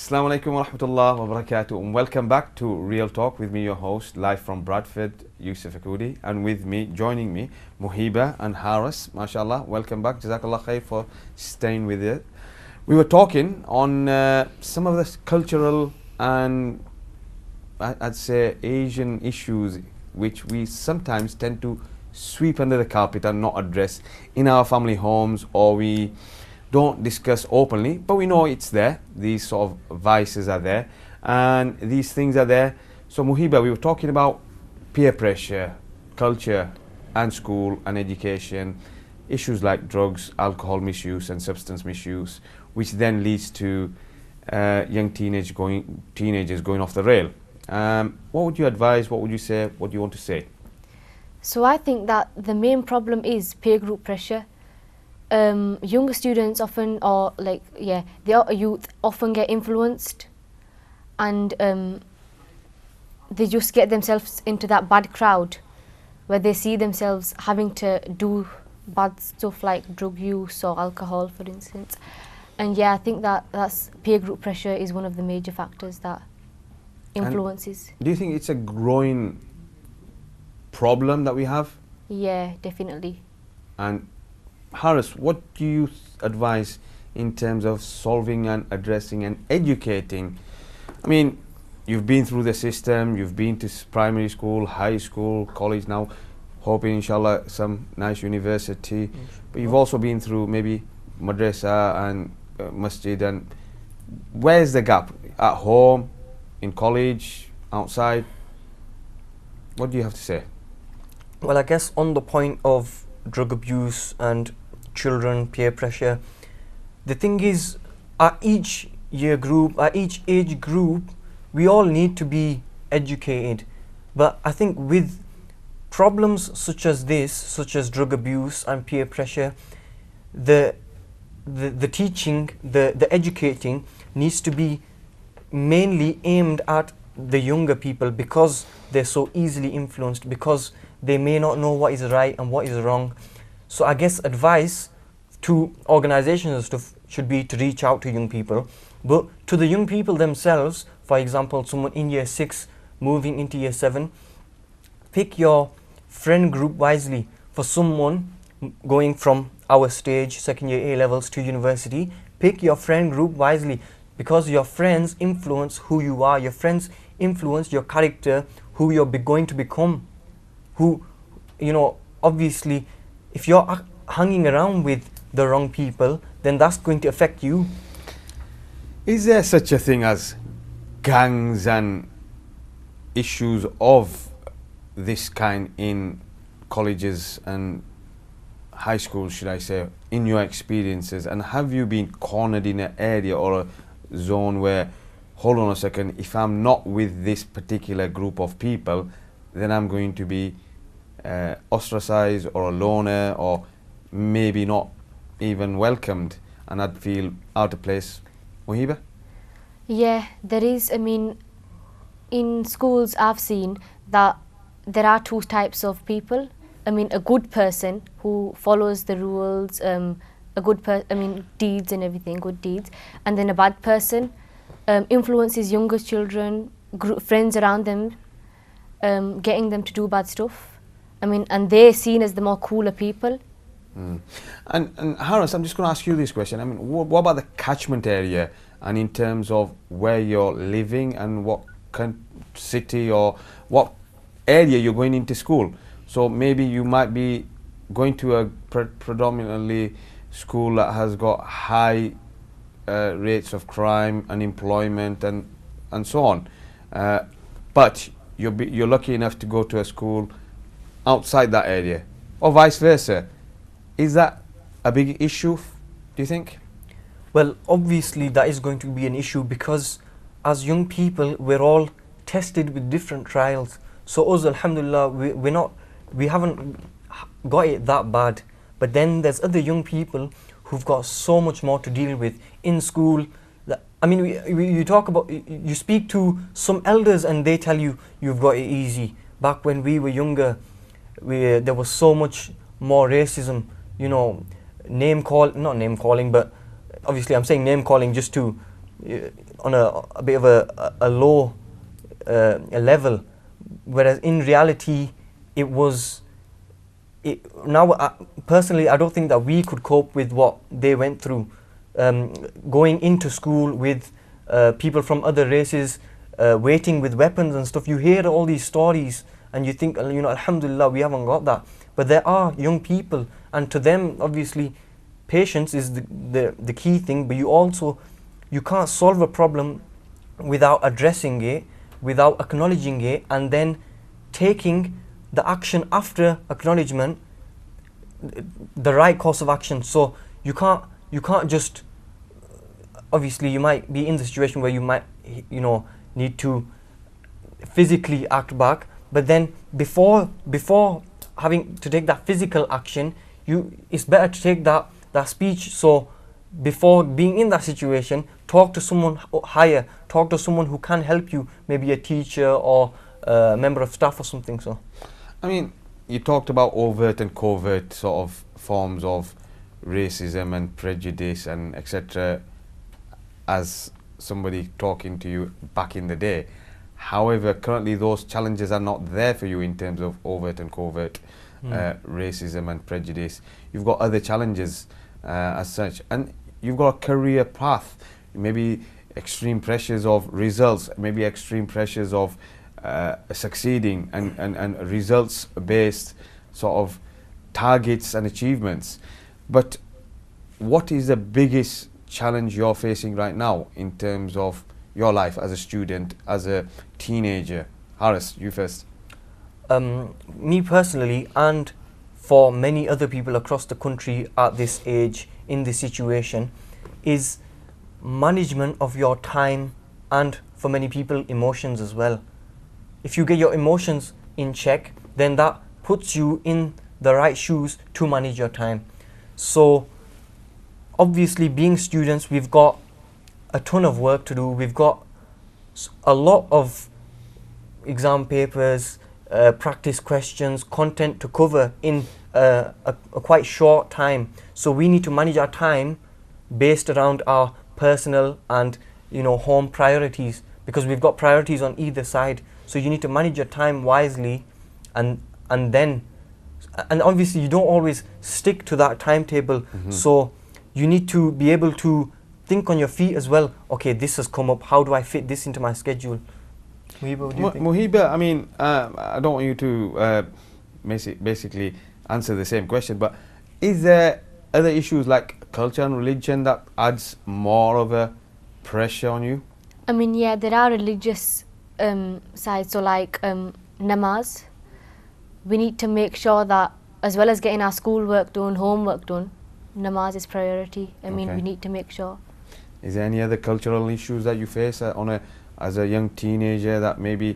Assalamu alaikum wa rahmatullah wa barakatuh, and welcome back to Real Talk with me, your host, live from Bradford, Yusuf Akoudi, and with me, joining me, Muhiba and Haris. MashaAllah, welcome back. Jazakallah khair for staying with it. We were talking on some of the cultural and I'd say Asian issues which we sometimes tend to sweep under the carpet and not address in our family homes, or we don't discuss openly, but we know it's there. These sort of vices are there and these things are there. So Muhiba, we were talking about peer pressure, culture and school and education, issues like drugs, alcohol misuse and substance misuse, which then leads to young teenagers going off the rail. What would you advise? What would you say? What do you want to say? So I think that the main problem is peer group pressure. Younger students often, the youth often get influenced, and they just get themselves into that bad crowd where they see themselves having to do bad stuff like drug use or alcohol, for instance. And yeah, I think that's peer group pressure is one of the major factors that influences. And do you think it's a growing problem that we have? Yeah, definitely. And Haris, what do you advise in terms of solving and addressing and educating? I mean, you've been through the system, you've been to primary school, high school, college now, hoping inshallah some nice university, but you've also been through maybe madrasa and masjid, and where's the gap? At home, in college, outside? What do you have to say? Well, I guess on the point of drug abuse and children, peer pressure, the thing is, at each year group, at each age group, we all need to be educated. But I think with problems such as this, such as drug abuse and peer pressure, the teaching, the educating needs to be mainly aimed at the younger people, because they're so easily influenced, because they may not know what is right and what is wrong. So I guess advice to organizations and stuff should be to reach out to young people, but to the young people themselves, for example, someone in year 6 moving into year 7, pick your friend group wisely. For someone going from our stage, second year A-levels to university, pick your friend group wisely, because your friends influence who you are. Your friends influence your character, who you're going to become. Who, obviously, if you're hanging around with the wrong people, then that's going to affect you. Is there such a thing as gangs and issues of this kind in colleges and high schools, should I say, in your experiences? And have you been cornered in an area or a zone where, hold on a second, if I'm not with this particular group of people, then I'm going to be ostracized or a loner, or maybe not even welcomed, and I'd feel out of place? Muhiba? Yeah, there is. I mean, in schools I've seen that there are two types of people. I mean, a good person who follows the rules, deeds and everything, good deeds, and then a bad person influences younger children, friends around them, getting them to do bad stuff. I mean, and they're seen as the more cooler people. And Haris, I'm just going to ask you this question. I mean, what about the catchment area, and in terms of where you're living and what city or what area you're going into school? So maybe you might be going to a predominantly school that has got high rates of crime, unemployment and so on. But you're lucky enough to go to a school outside that area, or vice versa. Is that a big issue, do you think? Well, obviously that is going to be an issue, because as young people we're all tested with different trials. So us, alhamdulillah, we haven't got it that bad. But then there's other young people who've got so much more to deal with in school. I mean, you speak to some elders and they tell you you've got it easy. Back when we were younger, there was so much more racism, not name calling, but obviously I'm saying name calling just to on a bit of a low a level, whereas in reality it was. Now, personally, I don't think that we could cope with what they went through, going into school with people from other races, waiting with weapons and stuff. You hear all these stories and you think, alhamdulillah, we haven't got that. But there are young people, and to them, obviously, patience is the key thing. But you can't solve a problem without addressing it, without acknowledging it, and then taking the action after acknowledgement, the right course of action. So you can't just, obviously you might be in the situation where you might need to physically act back, but then before having to take that physical action, it's better to take that speech. So before being in that situation, talk to someone higher, talk to someone who can help you, maybe a teacher or a member of staff or something. So I mean, you talked about overt and covert sort of forms of racism and prejudice and etc. as somebody talking to you back in the day. However, currently those challenges are not there for you in terms of overt and covert racism and prejudice. You've got other challenges as such, and you've got a career path, maybe extreme pressures of results, maybe extreme pressures of succeeding and results based sort of targets and achievements. But what is the biggest challenge you're facing right now in terms of your life as a student, as a teenager? Haris, you first. Me personally, and for many other people across the country at this age, in this situation, is management of your time, and for many people, emotions as well. If you get your emotions in check, then that puts you in the right shoes to manage your time. So obviously, being students, we've got a ton of work to do. We've got a lot of exam papers, practice questions, content to cover in a quite short time. So we need to manage our time based around our personal and home priorities, because we've got priorities on either side. So you need to manage your time wisely, and obviously you don't always stick to that timetable. So you need to be able to think on your feet as well. Okay, this has come up. How do I fit this into my schedule? Muhiba, what do you think? Muhiba, I mean, I don't want you to basically answer the same question, but is there other issues like culture and religion that adds more of a pressure on you? I mean, yeah, there are religious sides. So like namaz, we need to make sure that as well as getting our schoolwork done, homework done, namaz is priority. I mean, we need to make sure. Is there any other cultural issues that you face as a young teenager, that maybe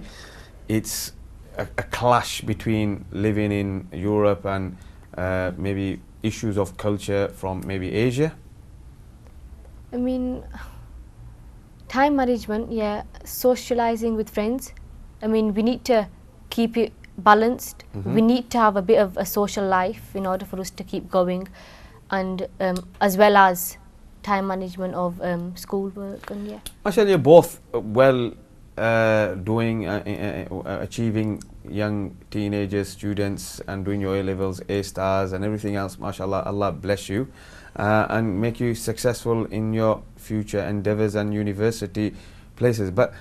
it's a clash between living in Europe and maybe issues of culture from maybe Asia? I mean, time management, yeah, socializing with friends. I mean, we need to keep it balanced. We need to have a bit of a social life in order for us to keep going, and as well as time management of schoolwork. And yeah, Actually, you're both well doing, achieving young teenagers, students, and doing your A-levels, A-stars and everything else. MashaAllah, Allah bless you and make you successful in your future endeavors and university places. But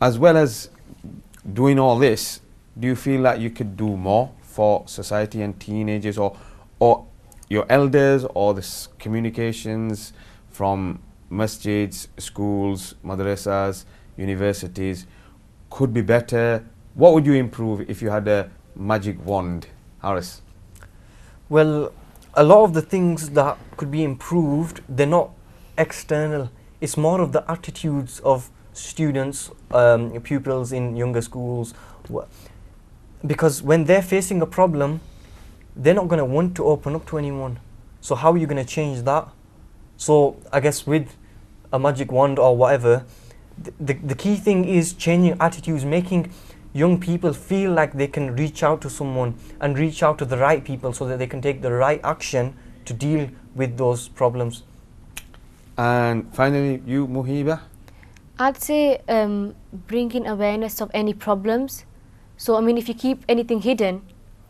as well as doing all this, do you feel like you could do more for society and teenagers, or your elders, or the communications from masjids, schools, madrasas, universities could be better? What would you improve if you had a magic wand, Haris? Well, a lot of the things that could be improved, they're not external. It's more of the attitudes of students, pupils in younger schools, because when they're facing a problem, they're not going to want to open up to anyone. So how are you going to change that? So I guess with a magic wand or whatever, the key thing is changing attitudes, making young people feel like they can reach out to someone and reach out to the right people so that they can take the right action to deal with those problems. And finally, you, Muhiba? I'd say bringing awareness of any problems. So I mean, if you keep anything hidden,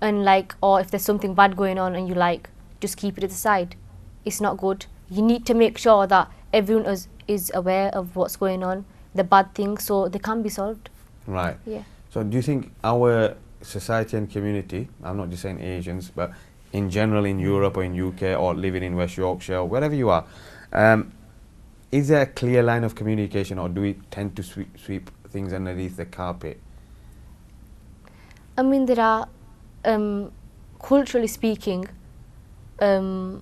and like, or if there's something bad going on and you like just keep it to the side, it's not good. You need to make sure that everyone is aware of what's going on, the bad things, so they can be solved. Right. Yeah. So do you think our society and community, I'm not just saying Asians, but in general in Europe or in UK or living in West Yorkshire or wherever you are, is there a clear line of communication, or do we tend to sweep things underneath the carpet? I mean, there are, culturally speaking, there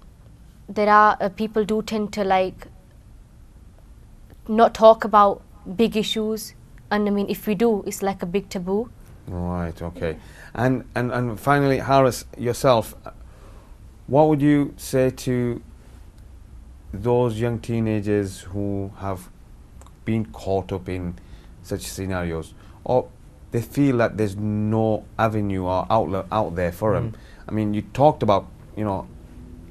are people do tend to like not talk about big issues, and I mean, if we do, it's like a big taboo. Right, okay. And finally, Haris, yourself, what would you say to those young teenagers who have been caught up in such scenarios, or they feel that there's no avenue or outlet out there for them? I mean, you talked about, you know,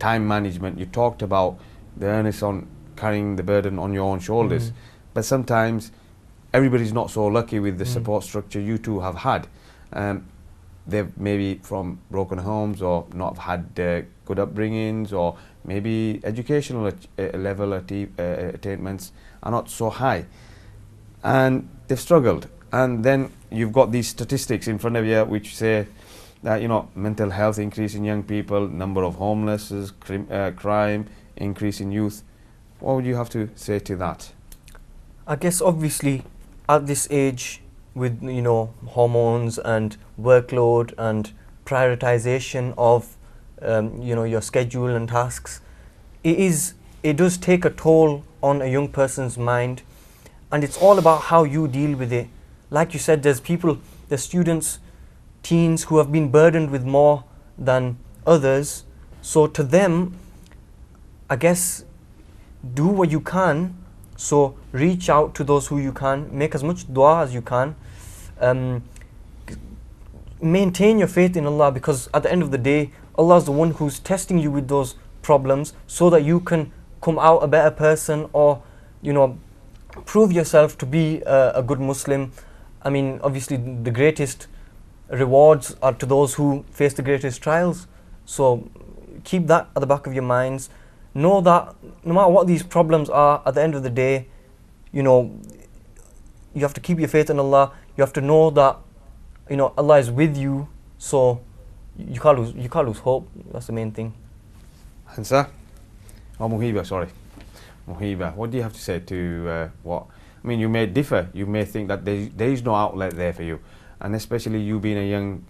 time management, you talked about the onus on carrying the burden on your own shoulders, but sometimes everybody's not so lucky with the support structure you two have had. They've maybe from broken homes or not had good upbringings, or maybe educational level attainments are not so high, and they've struggled. And then you've got these statistics in front of you which say that, you know, mental health increase in young people, number of homelessness, crime increase in youth. What would you have to say to that? I guess obviously at this age, with, you know, hormones and workload and prioritization of you know, your schedule and tasks, it does take a toll on a young person's mind, and it's all about how you deal with it. Like you said, there's students, teens who have been burdened with more than others, so to them, I guess, do what you can. So reach out to those who you can, make as much dua as you can, maintain your faith in Allah, because at the end of the day, Allah is the one who's testing you with those problems so that you can come out a better person, or, you know, prove yourself to be a good Muslim. I mean, obviously the greatest rewards are to those who face the greatest trials. So keep that at the back of your minds. Know that no matter what these problems are, at the end of the day, you know, you have to keep your faith in Allah. You have to know that, you know, Allah is with you. So you can't lose hope. That's the main thing. Hansa? Oh, Muhiba, sorry. Muhiba, what do you have to say to what? I mean, you may differ. You may think that there is no outlet there for you. And especially you being a young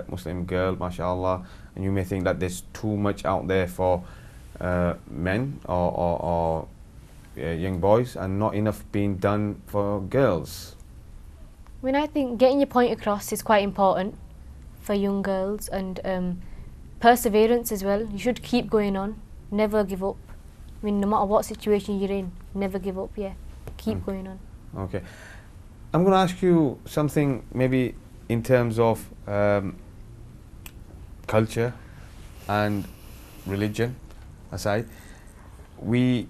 Muslim girl, mashallah, and you may think that there's too much out there for men or young boys, and not enough being done for girls. I mean, I think getting your point across is quite important for young girls, and perseverance as well. You should keep going on, never give up. I mean, no matter what situation you're in, never give up, yeah. Keep going on. Okay. I'm going to ask you something maybe in terms of culture and religion aside. We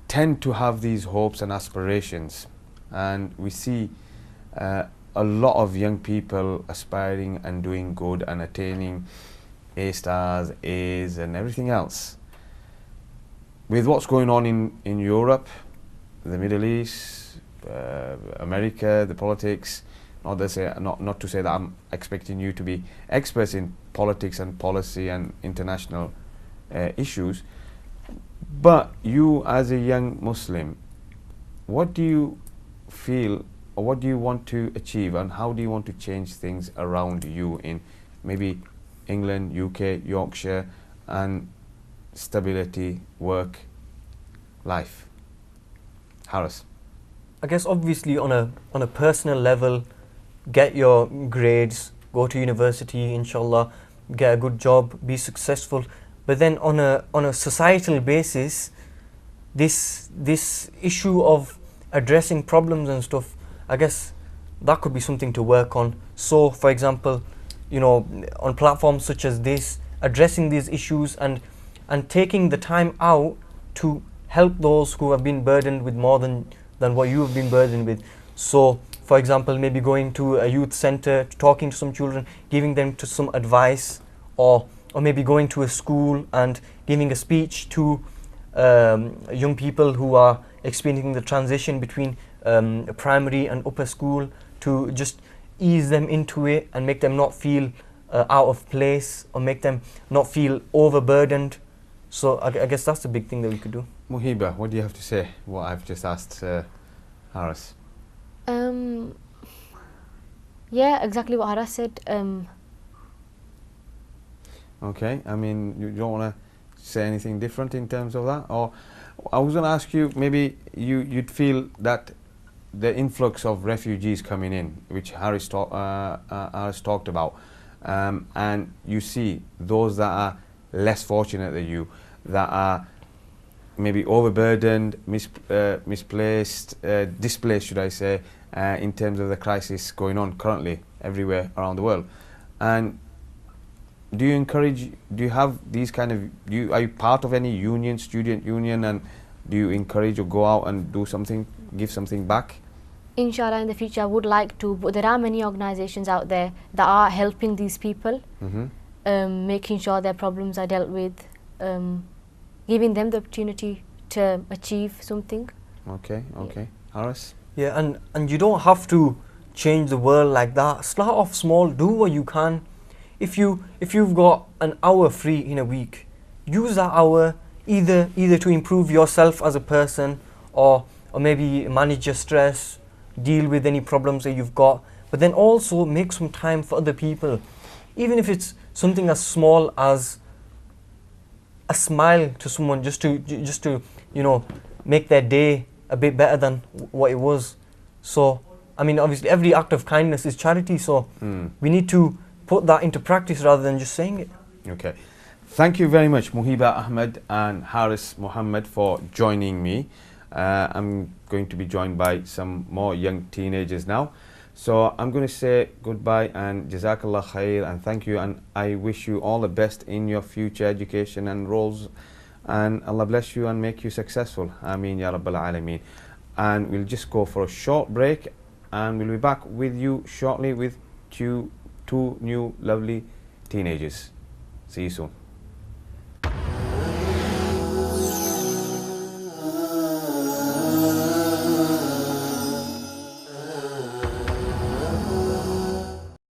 tend to have these hopes and aspirations, and we see a lot of young people aspiring and doing good and attaining A stars, A's and everything else. With what's going on in Europe, the Middle East, America, the politics, not to say that I'm expecting you to be experts in politics and policy and international issues, but you as a young Muslim, what do you feel, or what do you want to achieve, and how do you want to change things around you in maybe England, UK, Yorkshire, and stability, work, life? Haris? I guess obviously on a personal level, get your grades, go to university, inshallah, get a good job, be successful. But then on a societal basis, this issue of addressing problems and stuff, I guess that could be something to work on. So for example, you know, on platforms such as this, addressing these issues and taking the time out to help those who have been burdened with more than what you have been burdened with. So, for example, maybe going to a youth center, talking to some children, giving them to some advice, or maybe going to a school and giving a speech to young people who are experiencing the transition between primary and upper school, to just ease them into it and make them not feel out of place, or make them not feel overburdened. So I guess that's the big thing that we could do. Muhiba, what do you have to say? What I've just asked Haris. Yeah, exactly what Haras said. Okay, I mean, you don't want to say anything different in terms of that? Or I was going to ask you, maybe you'd feel that the influx of refugees coming in, which Haris talked about, and you see those that are less fortunate than you, that are maybe overburdened, misplaced, displaced, should I say, in terms of the crisis going on currently everywhere around the world. And do you encourage, do you have these kind of, are you part of any union, student union, and do you encourage or go out and do something, give something back? Inshallah, in the future I would like to, but there are many organizations out there that are helping these people, making sure their problems are dealt with, giving them the opportunity to achieve something. Okay. Haris? Yeah, and you don't have to change the world like that. Start off small, do what you can. If you've got an hour free in a week, use that hour either to improve yourself as a person, or maybe manage your stress, deal with any problems that you've got, but then also make some time for other people. Even if it's something as small as a smile to someone, just to make their day a bit better than what it was. So I mean, obviously every act of kindness is charity, so we need to put that into practice rather than just saying it. Okay, thank you very much, Muhiba Ahmed and Haris Muhammad, for joining me. I'm going to be joined by some more young teenagers now. So I'm going to say goodbye and Jazakallah khair, and thank you, and I wish you all the best in your future education and roles, and Allah bless you and make you successful. Ameen Ya Rabbal Alameen. And we'll just go for a short break, and we'll be back with you shortly with two new lovely teenagers. See you soon.